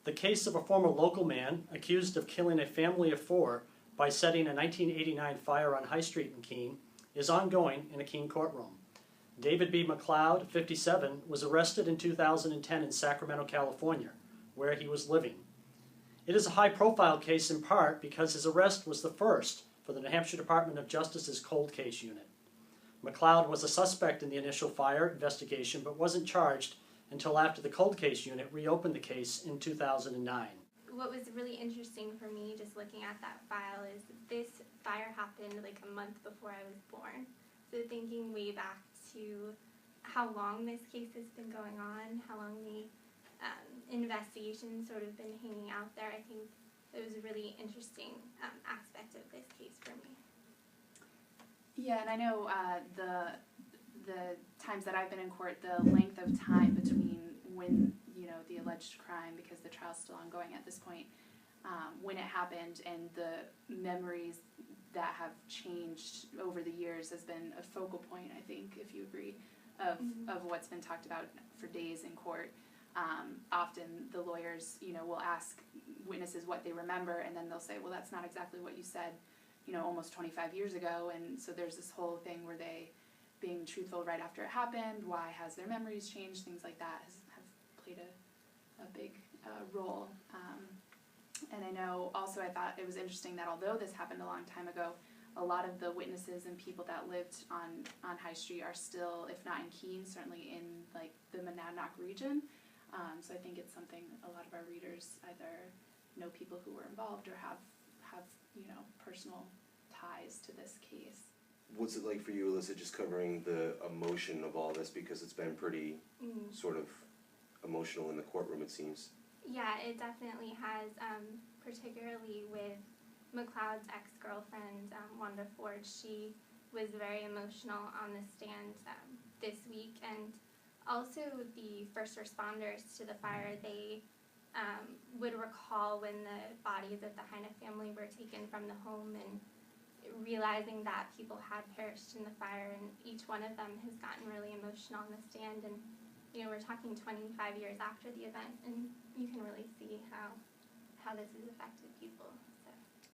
The case of a former local man accused of killing a family of 4 by setting a 1989 fire on High Street in Keene is ongoing in a Keene courtroom. David B. McLeod, 57, was arrested in 2010 in Sacramento, California, where he was living. It is a high-profile case in part because his arrest was the first for the New Hampshire Department of Justice's cold case unit. McLeod was a suspect in the initial fire investigation but wasn't charged until after the cold case unit reopened the case in 2009. What was really interesting for me just looking at that file is this fire happened like a month before I was born. So thinking way back to how long this case has been going on, how long the investigation sort of been hanging out there, I think it was a really interesting aspect of this case for me. Yeah, and I know the times that I've been in court, the length of time between when, the alleged crime, because the trial's still ongoing at this point, when it happened and the memories that have changed over the years has been a focal point, I think, if you agree, of what's been talked about for days in court. Often the lawyers, will ask witnesses what they remember, and then they'll say, well, that's not exactly what you said, almost 25 years ago. And so there's this whole thing where they, being truthful right after it happened, why has their memories changed, things like that have played a big role. And I know also I thought it was interesting that although this happened a long time ago, a lot of the witnesses and people that lived on High Street are still, if not in Keene, certainly in like the Monadnock region. So I think it's something a lot of our readers either know people who were involved or have personal ties to this case. What's it like for you, Alyssa, just covering the emotion of all this, because it's been pretty sort of emotional in the courtroom, it seems? Yeah, it definitely has, particularly with McLeod's ex-girlfriend, Wanda Ford. She was very emotional on the stand this week, and also the first responders to the fire, they would recall when the bodies of the Hina family were taken from the home and realizing that people had perished in the fire, and each one of them has gotten really emotional on the stand. And we're talking 25 years after the event, and you can really see how this has affected people.